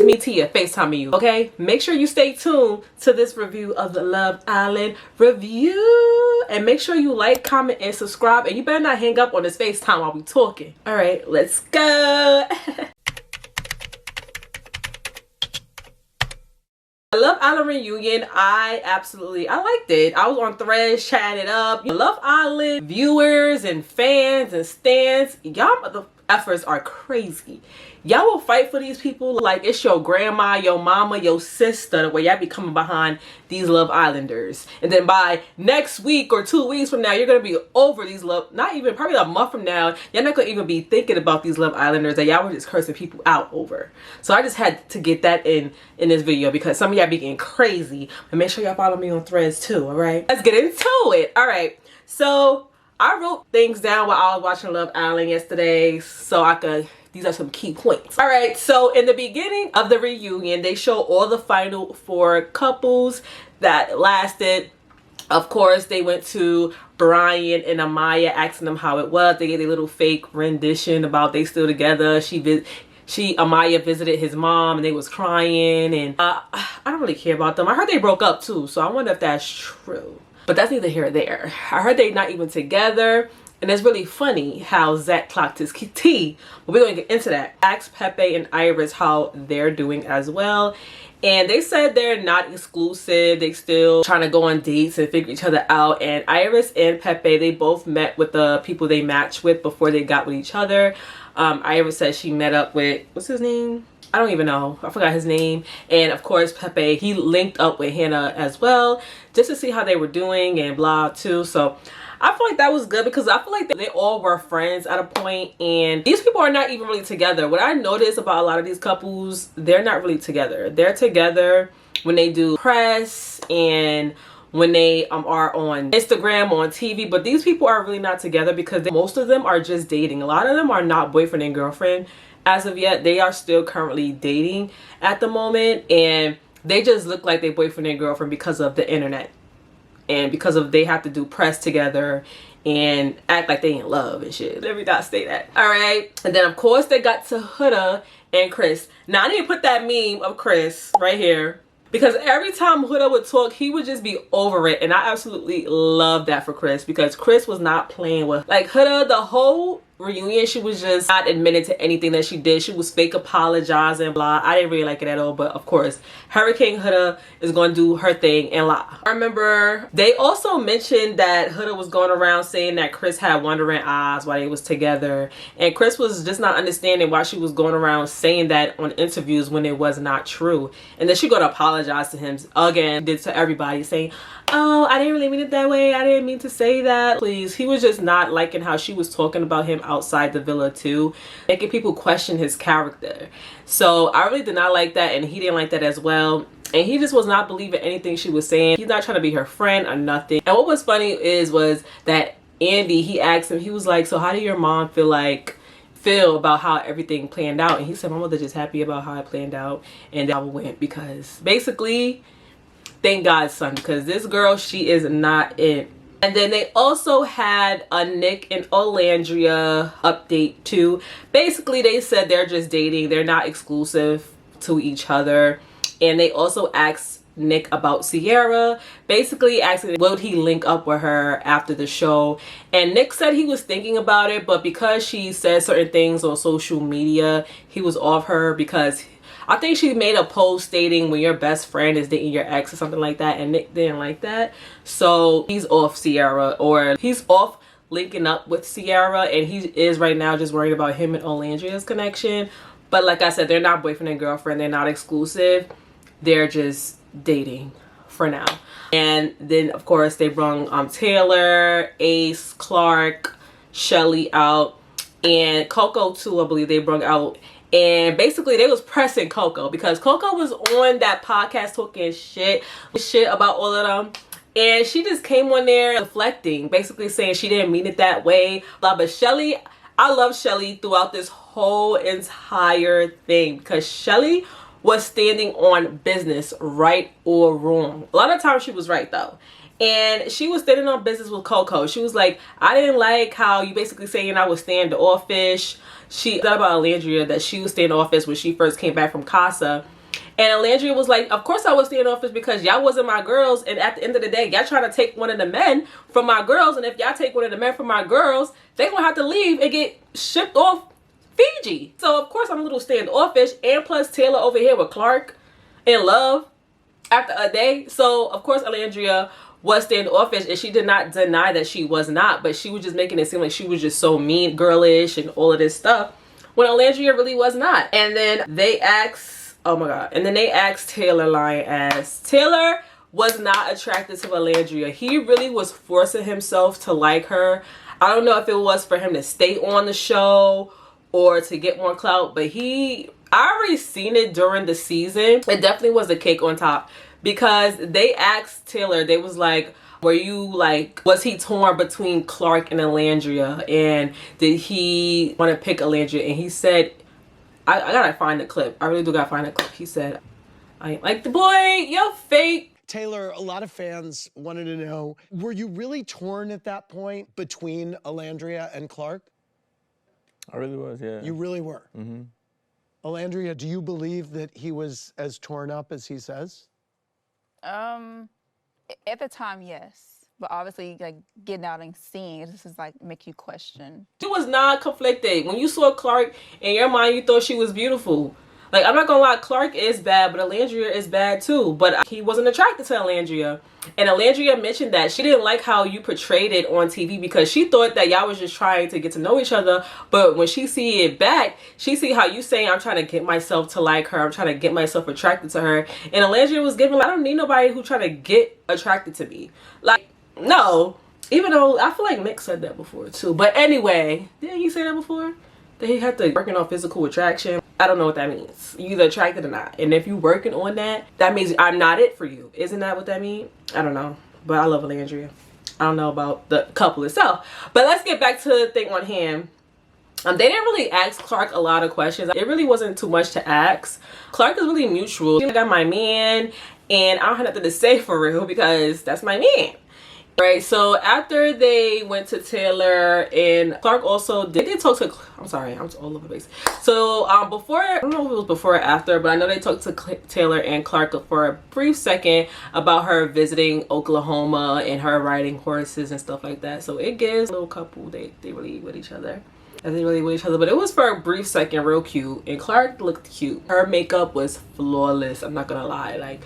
me Tia FaceTiming you, okay? Make sure you stay tuned to this review of the Love Island review. And make sure you like, comment, and subscribe. And you better not hang up on this FaceTime while we talking. All right, let's go. Love Island reunion, I liked it. I was on Threads chatting it up. Love Island viewers and fans and stans, y'all mother efforts are crazy. Y'all will fight for these people like it's your grandma, your mama, your sister, the way y'all be coming behind these Love Islanders. And then by next week or 2 weeks from now, you're gonna be over these not even, probably a month from now, you're not gonna even be thinking about these Love Islanders that y'all were just cursing people out over. So I just had to get that in this video because some of y'all be getting crazy. And make sure y'all follow me on Threads too, all right? Let's get into it. All right, so I wrote things down while I was watching Love Island yesterday so I could, these are some key points. All right, so in the beginning of the reunion, they show all the final 4 couples that lasted. Of course, they went to Brian and Amaya, asking them how it was. They gave a little fake rendition about they still together. Amaya visited his mom and they was crying, and I don't really care about them. I heard they broke up too, so I wonder if that's true. But that's neither here or there. I heard they're not even together. And it's really funny how Zack clocked his tea. But we're going to get into that. Asked Pepe and Iris how they're doing as well. And they said they're not exclusive. They still trying to go on dates and figure each other out. And Iris and Pepe, they both met with the people they matched with before they got with each other. Iris said she met up with, what's his name? I don't even know. I forgot his name. And of course, Pepe, he linked up with Hannah as well, just to see how they were doing and blah too. So I feel like that was good because I feel like they all were friends at a point, and these people are not even really together. What I noticed about a lot of these couples, they're not really together. They're together when they do press and when they are on Instagram, on TV, but these people are really not together because most of them are just dating. A lot of them are not boyfriend and girlfriend as of yet. They are still currently dating at the moment, and they just look like they boyfriend and girlfriend because of the internet and because of they have to do press together and act like they in love and shit. Let me not say that. All right, and then of course they got to Huda and Chris. Now I need to put that meme of Chris right here because every time Huda would talk, he would just be over it, and I absolutely love that for Chris because Chris was not playing with like Huda the whole reunion. She was just not admitting to anything that she did. She was fake apologizing, blah. I didn't really like it at all, but of course Hurricane Huda is going to do her thing and lie. I remember they also mentioned that Huda was going around saying that Chris had wandering eyes while they was together, and Chris was just not understanding why she was going around saying that on interviews when it was not true. And then she got to apologize to him again, did to everybody, saying, oh, I didn't really mean it that way. I didn't mean to say that. Please. He was just not liking how she was talking about him outside the villa too, making people question his character. So I really did not like that, and he didn't like that as well. And he just was not believing anything she was saying. He's not trying to be her friend or nothing. And what was funny was that Andy, he asked him, he was like, so how do your mom feel about how everything planned out? And he said, my mother just happy about how it planned out, and I went because basically, thank God, son, because this girl, she is not it. And then they also had a Nick and Olandria update too. Basically, they said they're just dating. They're not exclusive to each other. And they also asked Nick about Sierra, basically asking would he link up with her after the show. And Nick said he was thinking about it, but because she said certain things on social media, he was off her because I think she made a post stating when your best friend is dating your ex or something like that, and Nick didn't like that. So he's off Sierra, or he's off linking up with Sierra, and he is right now just worried about him and Olandria's connection. But like I said, they're not boyfriend and girlfriend. They're not exclusive. They're just dating for now. And then of course they brung Taylor, Ace, Clark, Shelly out, and Coco too, I believe they brung out. And basically they was pressing Coco because Coco was on that podcast talking shit about all of them, and she just came on there deflecting, basically saying she didn't mean it that way, blah. But Shelly, I love Shelly throughout this whole entire thing because Shelly was standing on business, right or wrong. A lot of times she was right though. And she was standing on business with Coco. She was like, I didn't like how you basically saying I was standoffish. She thought about Olandria, that she was standoffish when she first came back from Casa. And Alandria was like, of course I was standoffish because y'all wasn't my girls. And at the end of the day, y'all trying to take one of the men from my girls. And if y'all take one of the men from my girls, they gonna have to leave and get shipped off Fiji. So of course I'm a little standoffish. And plus Taylor over here with Clark in love after a day. So of course Alandria was standoffish, and she did not deny that she was not, but she was just making it seem like she was just so mean, girlish, and all of this stuff, when Alandria really was not. And then they asked, oh my god, and then they asked Taylor lying ass. Taylor was not attracted to Alandria. He really was forcing himself to like her. I don't know if it was for him to stay on the show or to get more clout, but I already seen it during the season. It definitely was a cake on top, because they asked Taylor, they was like, were you like, was he torn between Clark and Alandria, and did he want to pick Alandria? And he said, I gotta find the clip. I really do gotta find the clip. He said, I ain't like the boy, you're fake. Taylor, a lot of fans wanted to know, were you really torn at that point between Alandria and Clark? I really was, yeah. You really were? Mm-hmm. Alandria, do you believe that he was as torn up as he says? At the time, yes. But obviously, like, getting out and seeing it, this is like make you question. She was not conflicted. When you saw Clark, in your mind, you thought she was beautiful. Like, I'm not gonna lie, Clark is bad, but Alandria is bad too. But he wasn't attracted to Alandria. And Alandria mentioned that she didn't like how you portrayed it on TV, because she thought that y'all was just trying to get to know each other. But when she see it back, she see how you saying, I'm trying to get myself to like her, I'm trying to get myself attracted to her. And Alandria was giving, I don't need nobody who trying to get attracted to me. Like, no. Even though I feel like Nick said that before too. But anyway, didn't he say that before? That he had to working on physical attraction. I don't know what that means. You either attracted or not. And if you working on that, that means I'm not it for you. Isn't that what that means? I don't know. But I love Alandria. I don't know about the couple itself. But let's get back to the thing on hand. They didn't really ask Clark a lot of questions. It really wasn't too much to ask. Clark is really mutual. I got my man, and I don't have nothing to say for real, because that's my man. Right, so after they went to Taylor, and Clark also did talk to, I'm sorry, I'm all over the place. So before, I don't know if it was before or after, but I know they talked to Taylor and Clark for a brief second about her visiting Oklahoma and her riding horses and stuff like that. So it gives a little couple, they really with each other. But it was for a brief second, real cute. And Clark looked cute. Her makeup was flawless, I'm not gonna lie. Like,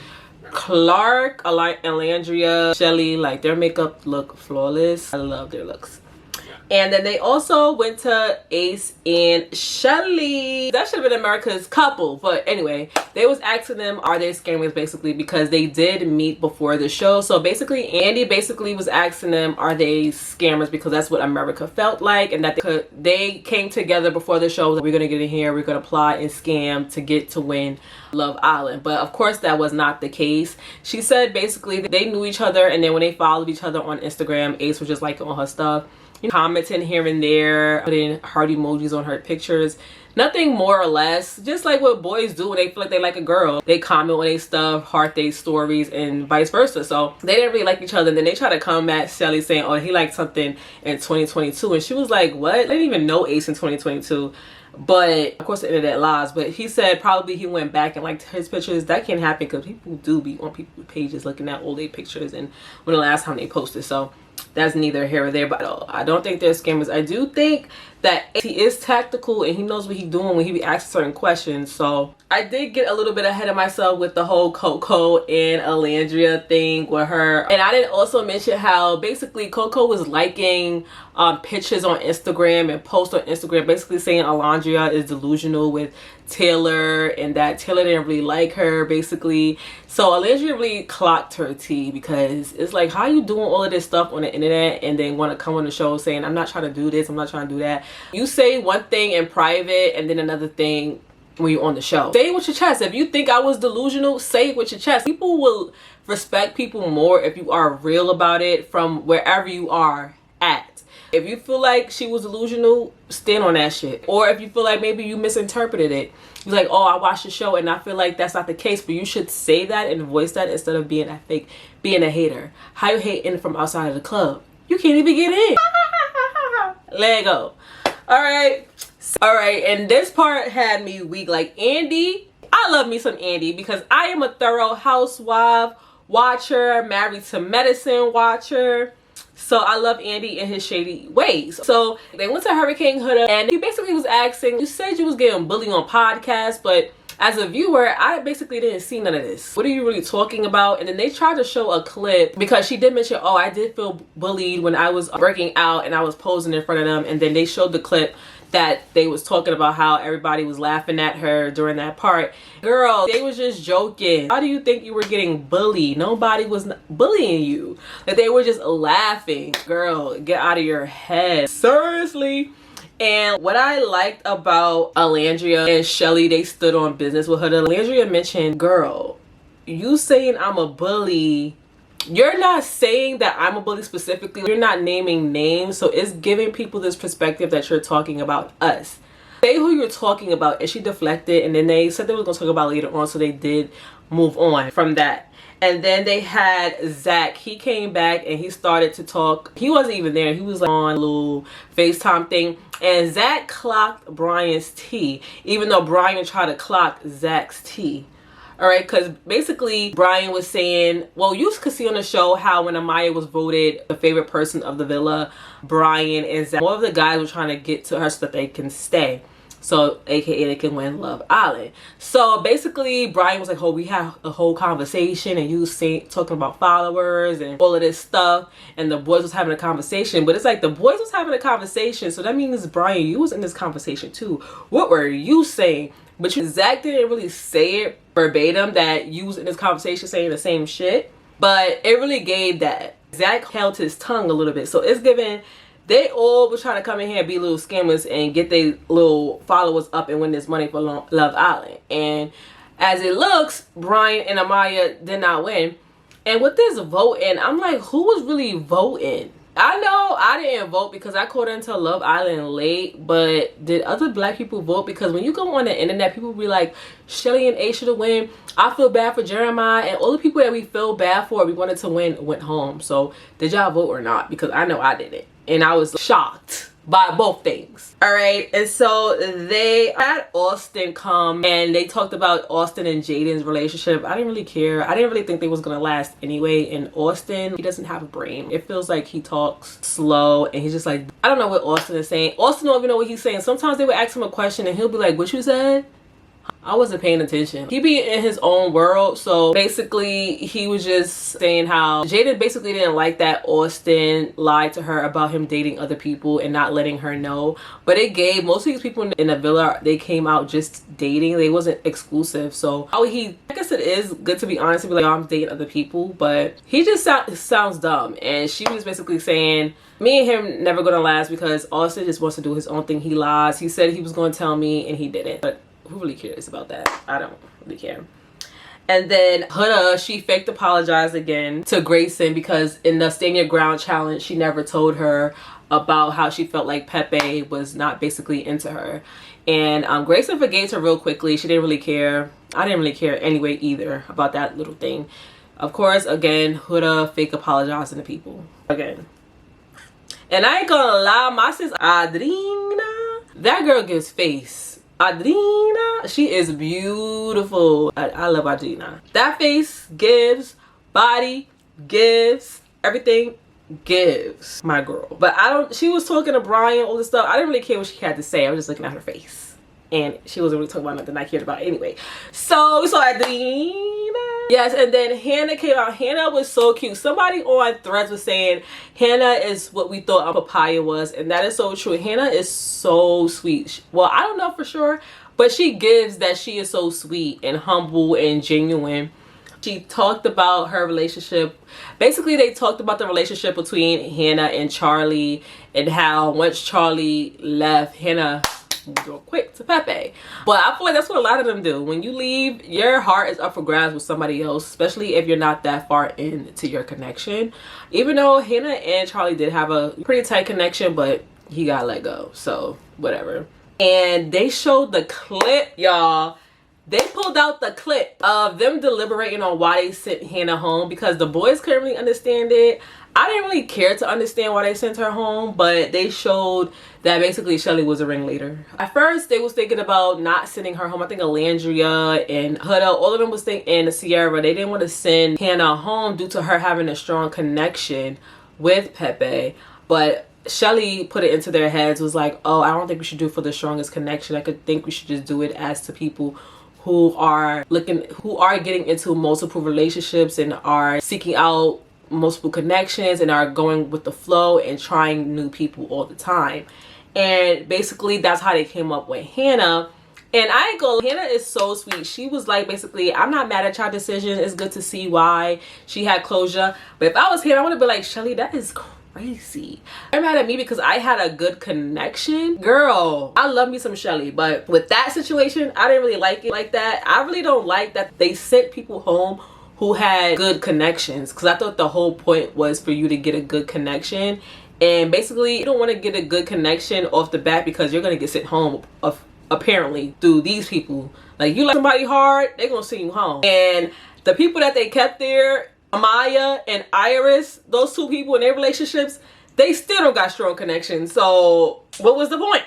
Clark, Alandria, Shelly, like, their makeup look flawless. I love their looks. And then they also went to Ace and Shelly. That should have been America's couple. But anyway, they was asking them, are they scammers, basically, because they did meet before the show. So basically, Andy basically was asking them, are they scammers, because that's what America felt like. And that they came together before the show. We're going to get in here. We're going to plot and scam to get to win Love Island. But of course, that was not the case. She said basically they knew each other. And then when they followed each other on Instagram, Ace was just liking all her stuff, you know, commenting here and there, putting heart emojis on her pictures. Nothing more or less, just like what boys do when they feel like they like a girl. They comment on their stuff, heart their stories, and vice versa. So they didn't really like each other. And then they try to come at Shelly saying, oh, he liked something in 2022. And she was like, what? I didn't even know Ace in 2022. But of course the internet lies. But he said probably he went back and liked his pictures. That can happen because people do be on people's pages looking at all their pictures and when the last time they posted. So that's neither here or there. But I don't think they're scammers. I do think that he is tactical and he knows what he's doing when he be asking certain questions. So I did get a little bit ahead of myself with the whole Coco and Alandria thing with her. And I didn't also mention how basically Coco was liking pictures on Instagram and posts on Instagram basically saying Alandria is delusional with Taylor and that Taylor didn't really like her basically. So Alandria really clocked her tea, because it's like, how you doing all of this stuff on the internet and then want to come on the show saying I'm not trying to do this, I'm not trying to do that. You say one thing in private and then another thing when you're on the show. Say it with your chest. If you think I was delusional, say it with your chest. People will respect people more if you are real about it from wherever you are at. If you feel like she was delusional, stand on that shit. Or if you feel like maybe you misinterpreted it, you're like, oh, I watched the show and I feel like that's not the case. But you should say that and voice that instead of being a fake, being a hater. How you hating from outside of the club? You can't even get in. Let go. All right, and this part had me weak. Like, Andy, I I love me some Andy because I am a thorough housewife watcher, married to medicine watcher. So I love Andy in his shady ways. So they went to Hurricane Huda and he basically was asking, you said you was getting bullied on podcasts, but as a viewer, I basically didn't see none of this. What are you really talking about? And then they tried to show a clip because she did mention, oh, I did feel bullied when I was breaking out and I was posing in front of them. And then they showed the clip that they was talking about how everybody was laughing at her during that part. Girl, they was just joking. How do you think you were getting bullied? Nobody was bullying you. Like, they were just laughing. Girl, get out of your head. Seriously. And what I liked about Alandria and Shelly, they stood on business with her. Alandria mentioned, girl, you saying I'm a bully, you're not saying that I'm a bully specifically. You're not naming names. So it's giving people this perspective that you're talking about us. Say who you're talking about. And she deflected. And then they said they were going to talk about it later on. So they did move on from that. And then they had Zack. He came back and he started to talk. He wasn't even there. He was like on a little FaceTime thing. And Zack clocked Brian's tea. Even though Brian tried to clock Zack's tea. All right, because basically Brian was saying, well, you could see on the show how when Amaya was voted the favorite person of the villa, Brian and Zack, more of the guys were trying to get to her so that they can stay. So, aka they can win Love Island. So basically Brian was like, oh, we had a whole conversation and you was talking about followers and all of this stuff. And the boys was having a conversation. But it's like the boys was having a conversation. So that means, Brian, you was in this conversation too. What were you saying? But Zack didn't really say it verbatim that you was in this conversation saying the same shit. But it really gave that. Zack held his tongue a little bit. So it's giving, they all were trying to come in here and be little scammers and get their little followers up and win this money for Love Island. And as it looks, Brian and Amaya did not win. And with this voting, I'm like, who was really voting? I know I didn't vote because I caught into Love Island late, but did other black people vote? Because when you go on the internet, people be like, Shelly and A should have win. I feel bad for Jeremiah, and all the people that we feel bad for, we wanted to win, went home. So did y'all vote or not? Because I know I didn't, and I was shocked by both things. All right, and so they had Austin come and they talked about Austin and Jaden's relationship. I didn't really care. I didn't really think they was gonna last anyway. And Austin, he doesn't have a brain. It feels like he talks slow and he's just like, I don't know what Austin is saying. Austin don't even know what he's saying. Sometimes they would ask him a question and he'll be like, what you said? I wasn't paying attention. He be in his own world. So basically he was just saying how Jaden basically didn't like that Austin lied to her about him dating other people and not letting her know. But it gave most of these people in the villa, they came out just dating. They wasn't exclusive. So I guess it is good to be honest and be like, oh, I'm dating other people. But he just sounds dumb. And she was basically saying, me and him never gonna last because Austin just wants to do his own thing. He lies. He said he was gonna tell me and he didn't. But who really cares about that? I don't really care. And then Huda, she faked apologized again to Grayson because in the Stand Your Ground challenge, she never told her about how she felt like Pepe was not basically into her. And Grayson forgave her real quickly. She didn't really care. I didn't really care anyway either about that little thing. Of course, again, Huda fake apologizing to people. Again. And I ain't gonna lie, my sis Adrina, that girl gives face. Adrina, she is beautiful. I love Adrina. That face gives, body gives, everything gives, my girl. But she was talking to Brian, all this stuff. I didn't really care what she had to say. I was just looking at her face. And she wasn't really talking about nothing I cared about anyway. So we saw Adrina. Yes, and then Hannah came out. Hannah was so cute. Somebody on Threads was saying Hannah is what we thought Papaya was, and that is so true. Hannah is so sweet. Well, I don't know for sure, but she gives that she is so sweet and humble and genuine. She talked about her relationship. Basically, they talked about the relationship between Hannah and Charlie and how once Charlie left, Hannah moved real quick to Pepe. But I feel like that's what a lot of them do. When you leave, your heart is up for grabs with somebody else, especially if you're not that far into your connection. Even though Hannah and Charlie did have a pretty tight connection, but he got let go. So whatever. And they showed the clip, y'all. They pulled out the clip of them deliberating on why they sent Hannah home because the boys couldn't really understand it. I didn't really care to understand why they sent her home, but they showed that basically Shelly was a ringleader. At first, they was thinking about not sending her home. I think Alandria and Huda, all of them was thinking, and Sierra, they didn't want to send Hannah home due to her having a strong connection with Pepe. But Shelly put it into their heads, was like, oh, I don't think we should do it for the strongest connection. I could think we should just do it as to people who are getting into multiple relationships and are seeking out multiple connections and are going with the flow and trying new people all the time. And basically that's how they came up with Hannah. And I ain't gonna, Hannah is so sweet. She was like, basically, I'm not mad at your decision. It's good to see why she had closure. But if I was Hannah, I would have been like, Shelly, that is crazy. They're mad at me because I had a good connection. Girl, I love me some Shelly, but with that situation, I didn't really like it like that. I really don't like that they sent people home who had good connections, because I thought the whole point was for you to get a good connection. And basically, you don't want to get a good connection off the bat because you're going to get sent home apparently through these people. Like, you like somebody hard, they're going to send you home. And the people that they kept there, Amaya and Iris, those two people in their relationships, they still don't got strong connections. So what was the point?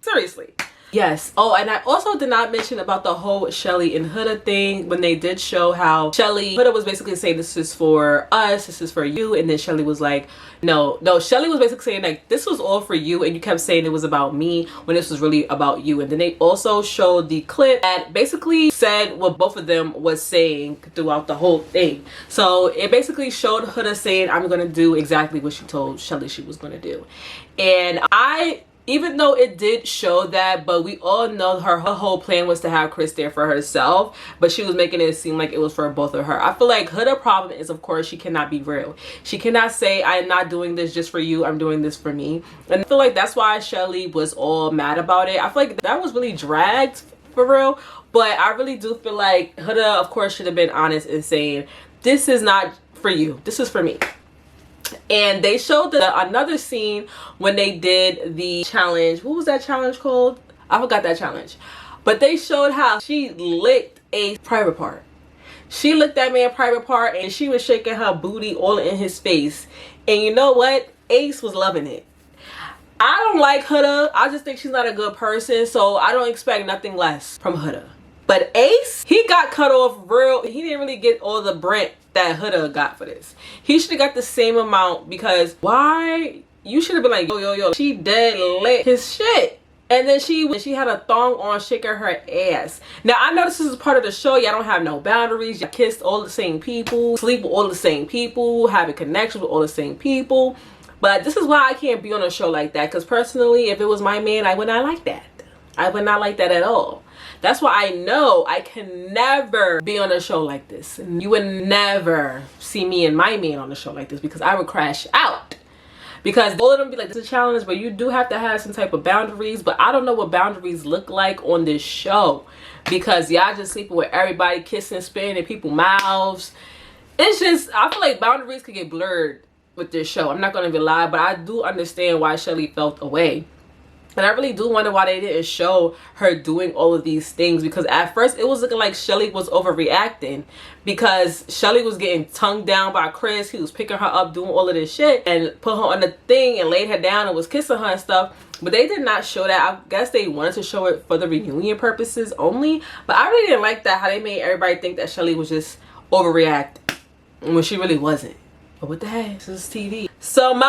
Seriously. Yes. Oh, and I also did not mention about the whole Shelly and Huda thing when they did show how Huda was basically saying this is for us, this is for you, and then Shelly was like, no, Shelly was basically saying like this was all for you, and you kept saying it was about me when this was really about you. And then they also showed the clip that basically said what both of them was saying throughout the whole thing. So it basically showed Huda saying, I'm gonna do exactly what she told Shelly she was gonna do. And even though it did show that, but we all know her whole plan was to have Chris there for herself, but she was making it seem like it was for both of her. I feel like Huda's problem is, of course, she cannot be real. She cannot say, I'm not doing this just for you, I'm doing this for me. And I feel like that's why Shelly was all mad about it. I feel like that was really dragged for real, but I really do feel like Huda, of course, should have been honest and saying, this is not for you, this is for me. And they showed another scene when they did the challenge. What was that challenge called? I forgot that challenge. But they showed how she licked a private part. She licked that man private part and she was shaking her booty all in his face. And you know what? Ace was loving it. I don't like Huda. I just think she's not a good person. So I don't expect nothing less from Huda. But Ace, he got cut off real. He didn't really get all the Brent that Huda got for this. He should have got the same amount, because why? You should have been like, yo, she dead lit his shit. And then she had a thong on, shaking her ass. Now, I know this is part of the show. Y'all don't have no boundaries. You kissed all the same people, sleep with all the same people, having connections with all the same people. But this is why I can't be on a show like that. Because personally, if it was my man, I would not like that. I would not like that at all. That's why I know I can never be on a show like this. And you would never see me and my man on a show like this, because I would crash out. Because all of them be like, this is a challenge, but you do have to have some type of boundaries. But I don't know what boundaries look like on this show, because y'all just sleeping with everybody, kissing, spitting in people's mouths. It's just, I feel like boundaries could get blurred with this show. I'm not going to even lie, but I do understand why Shelly felt away. And I really do wonder why they didn't show her doing all of these things, because at first it was looking like Shelly was overreacting, because Shelly was getting tongued down by Chris. He was picking her up, doing all of this shit, and put her on the thing and laid her down and was kissing her and stuff. But they did not show that. I guess they wanted to show it for the reunion purposes only. But I really didn't like that, how they made everybody think that Shelly was just overreacting when she really wasn't. But what the heck? This is TV. So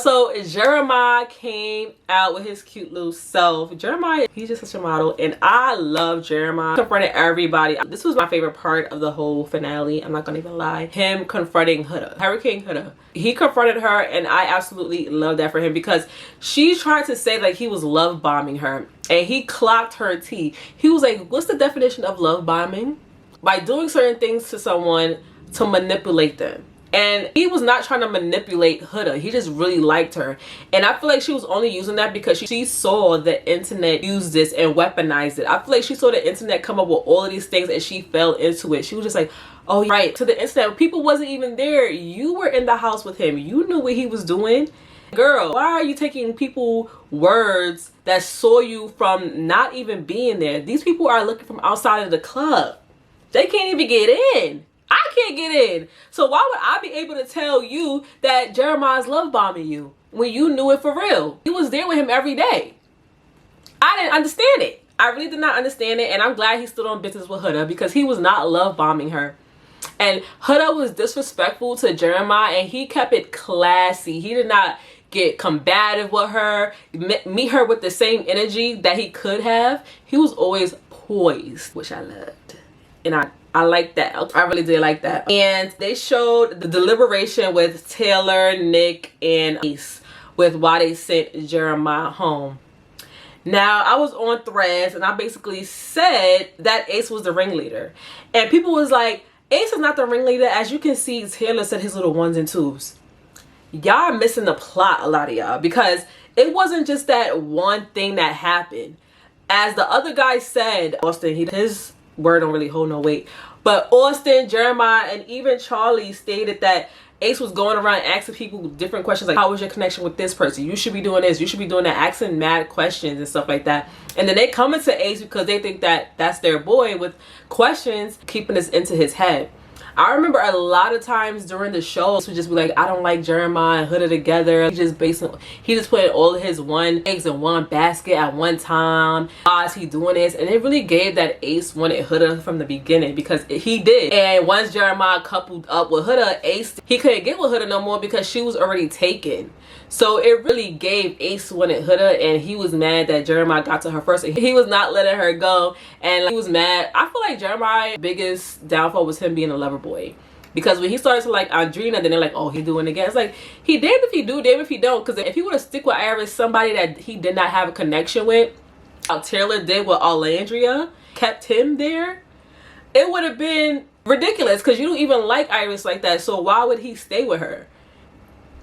so Jeremiah came out with his cute little self. Jeremiah, he's just such a model, and I love Jeremiah. Confronted everybody. This was my favorite part of the whole finale. I'm not gonna even lie. Him confronting Huda, Hurricane Huda. He confronted her, and I absolutely love that for him, because she tried to say like he was love bombing her, and he clocked her tea. He was like, what's the definition of love bombing? By doing certain things to someone to manipulate them. And he was not trying to manipulate Huda. He just really liked her. And I feel like she was only using that because she saw the internet use this and weaponize it. I feel like she saw the internet come up with all of these things and she fell into it. She was just like, oh, right. To the internet, people wasn't even there. You were in the house with him. You knew what he was doing. Girl, why are you taking people's words that saw you from not even being there. These people are looking from outside of the club. They can't even get in. I can't get in. So why would I be able to tell you that Jeremiah's love bombing you when you knew it for real? You was there with him every day. I didn't understand it. I really did not understand it, and I'm glad he stood on business with Huda because he was not love bombing her. And Huda was disrespectful to Jeremiah, and he kept it classy. He did not get combative with her, meet her with the same energy that he could have. He was always poised, which I loved. And I like that. I really did like that. And they showed the deliberation with Taylor, Nick, and Ace with why they sent Jeremiah home. Now, I was on Threads and I basically said that Ace was the ringleader. And people was like, Ace is not the ringleader. As you can see, Taylor said his little ones and twos. Y'all are missing the plot, a lot of y'all, because it wasn't just that one thing that happened. As the other guy said, Austin, his word don't really hold no weight. But Austin, Jeremiah, and even Charlie stated that Ace was going around asking people different questions like, how was your connection with this person? You should be doing this. You should be doing that. Asking mad questions and stuff like that. And then they come into Ace because they think that that's their boy with questions, keeping this into his head. I remember a lot of times during the show, Ace would just be like, I don't like Jeremiah and Huda together. He just put all of his eggs in one basket at one time. Why is he doing this? And it really gave that Ace wanted Huda from the beginning, because he did. And once Jeremiah coupled up with Huda, Ace, he couldn't get with Huda no more because she was already taken. So it really gave Ace wanted Huda, and he was mad that Jeremiah got to her first. He was not letting her go, and he was mad. I feel like Jeremiah's biggest downfall was him being a lover boy. Because when he started to like Adrina, then they're like, oh, he doing it again. It's like, he damned if he do, damned if he don't. Because if he would have stick with Iris, somebody that he did not have a connection with, how Taylor did with Alandria, kept him there, it would have been ridiculous. Because you don't even like Iris like that. So why would he stay with her?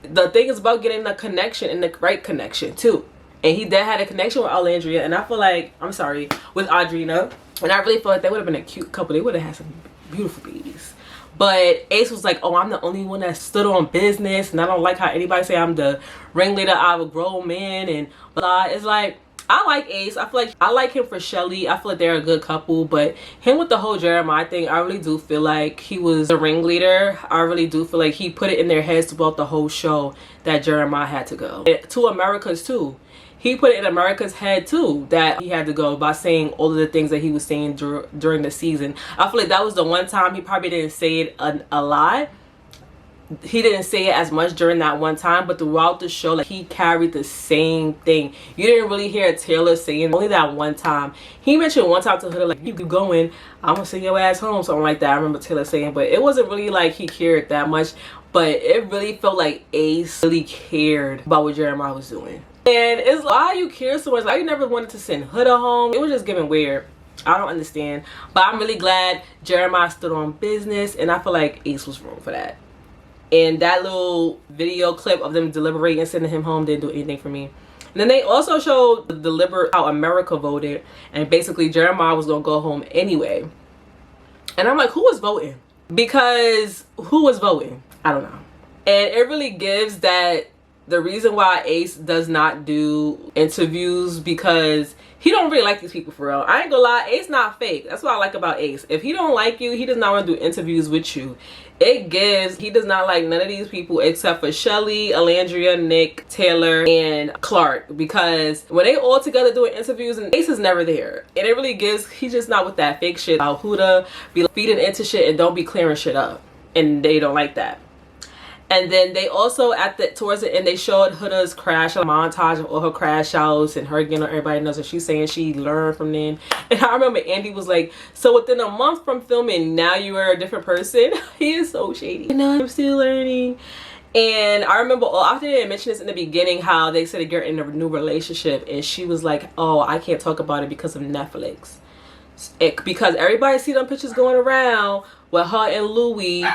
The thing is about getting the connection, and the right connection too. And he did had a connection with Alandria, and I feel like, I'm sorry, with Adrina. And I really feel like they would have been a cute couple. They would have had some beautiful babies. But Ace was like, oh, I'm the only one that stood on business, and I don't like how anybody say I'm the ringleader of a grown man and blah. It's like, I like Ace. I feel like I like him for Shelly. I feel like they're a good couple. But him with the whole Jeremiah thing, I really do feel like he was the ringleader. I really do feel like he put it in their heads throughout the whole show that Jeremiah had to go. To America's too. He put it in America's head too that he had to go by saying all of the things that he was saying during the season. I feel like that was the one time he probably didn't say it a lot. He didn't say it as much during that one time, but throughout the show, like, he carried the same thing. You didn't really hear Taylor saying only that one time. He mentioned one time to Huda, like, you keep going, I'm gonna send your ass home, something like that. I remember Taylor saying, but it wasn't really like he cared that much. But it really felt like Ace really cared about what Jeremiah was doing. And it's like, why you care so much? Like, you never wanted to send Huda home. It was just giving weird. I don't understand. But I'm really glad Jeremiah stood on business, and I feel like Ace was wrong for that. And that little video clip of them deliberating and sending him home didn't do anything for me. And then they also showed how America voted, and basically Jeremiah was gonna go home anyway. And I'm like, who was voting? Because who was voting? I don't know. And it really gives that the reason why Ace does not do interviews, because he don't really like these people for real. I ain't gonna lie, Ace not fake. That's what I like about Ace. If he don't like you, he does not want to do interviews with you. It gives, he does not like none of these people except for Shelly, Alandria, Nick, Taylor, and Clark. Because when they all together doing interviews, and Ace is never there. And it really gives, he's just not with that fake shit. About Huda be feeding into shit and don't be clearing shit up. And they don't like that. And then they also, towards the end, they showed Huda's crash, a montage of all her crash outs and her again, everybody knows, and she's saying she learned from them. And I remember Andy was like, so within a month from filming, now you are a different person. He is so shady. You know, I'm still learning. And I remember, I didn't mention this in the beginning, how they said they get in a new relationship, and she was like, oh, I can't talk about it because of Netflix. Because everybody see them pictures going around with her and Louis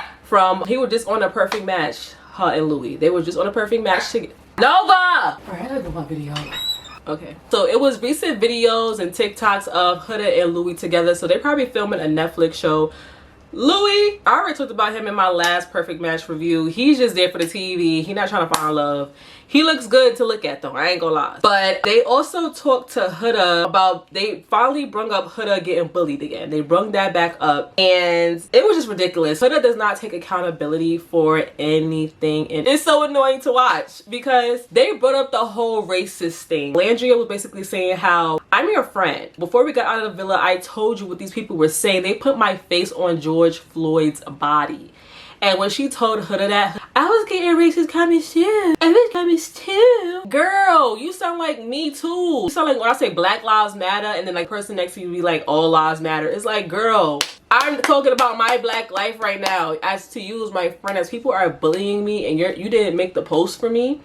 he was just on A Perfect Match. Her and Louis, they were just on A Perfect Match together. Nova! Alright, I gotta go my video. Okay, so it was recent videos and TikToks of Huda and Louis together, so they're probably filming a Netflix show. Louis, I already talked about him in my last Perfect Match review. He's just there for the TV. He's not trying to find love. He looks good to look at though, I ain't gonna lie. But they also talked to Huda about, they finally brung up Huda getting bullied again. They brung that back up and it was just ridiculous. Huda does not take accountability for anything and it's so annoying to watch because they brought up the whole racist thing. Landria was basically saying how, I'm your friend. Before we got out of the villa, I told you what these people were saying. They put my face on George Floyd's body. And when she told Huda that, I was getting racist comments too. I was comments too. Girl, you sound like me too. You sound like when I say Black Lives Matter and then like person next to you be like all lives matter. It's like, girl, I'm talking about my black life right now. As to you as my friend, as people are bullying me and you didn't make the post for me.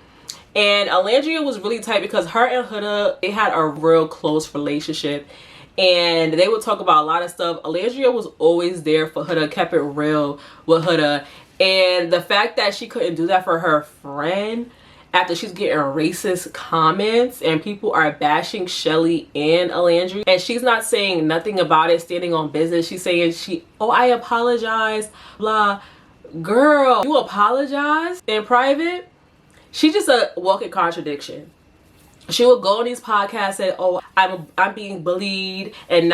And Alandria was really tight because her and Huda, they had a real close relationship. And they would talk about a lot of stuff. Alandria was always there for Huda, kept it real with Huda. And the fact that she couldn't do that for her friend after she's getting racist comments and people are bashing Shelly and Alandria and she's not saying nothing about it, standing on business. She's saying I apologize, blah. Girl, you apologize in private? She's just a walking contradiction. She would go on these podcasts and say, oh, I'm being bullied and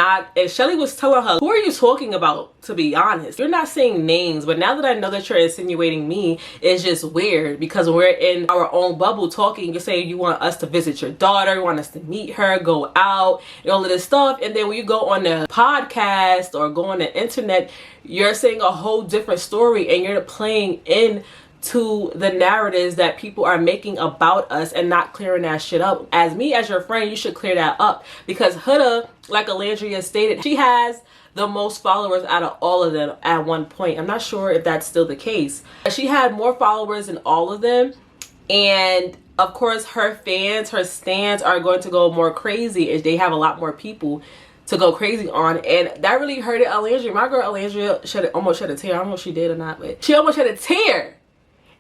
Shelly was telling her, who are you talking about, to be honest? You're not saying names, but now that I know that you're insinuating me, it's just weird because we're in our own bubble talking. You're saying you want us to visit your daughter, you want us to meet her, go out, and all of this stuff. And then when you go on the podcast or go on the internet, you're saying a whole different story and you're playing in to the narratives that people are making about us and not clearing that shit up. As me, as your friend, you should clear that up because Huda, like Alandria stated, she has the most followers out of all of them at one point. I'm not sure if that's still the case. She had more followers than all of them, and of course her fans, her stans are going to go more crazy if they have a lot more people to go crazy on, and that really hurted Alandria. My girl Alandria almost shed a tear. I don't know if she did or not, but she almost shed a tear.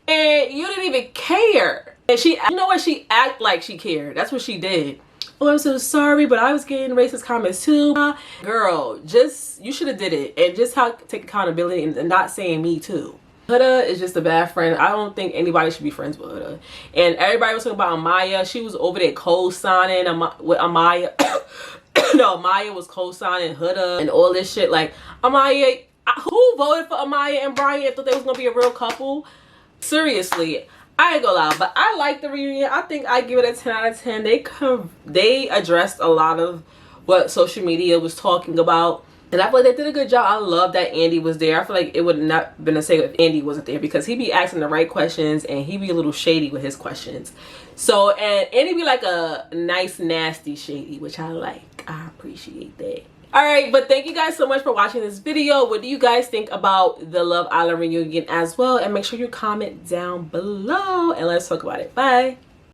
And you didn't even care. And you know what? She act like she cared. That's what she did. Oh, I'm so sorry, but I was getting racist comments too. Girl, you should have did it. And just take accountability and not saying me too. Huda is just a bad friend. I don't think anybody should be friends with Huda. And everybody was talking about Amaya. She was over there co-signing with Amaya. No, Amaya was co-signing Huda and all this shit. Like, Amaya, who voted for Amaya and Brian thought they was gonna be a real couple? Seriously, I ain't gonna lie, but I like the reunion. I think I give it a 10 out of 10. They addressed a lot of what social media was talking about, and I feel like they did a good job. I love that Andy was there. I feel like it would not been the same if Andy wasn't there because he be asking the right questions and he be a little shady with his questions. So, and Andy be like a nice, nasty shady, which I like. I appreciate that. Alright, but thank you guys so much for watching this video. What do you guys think about the Love Island reunion as well? And make sure you comment down below and let's talk about it. Bye!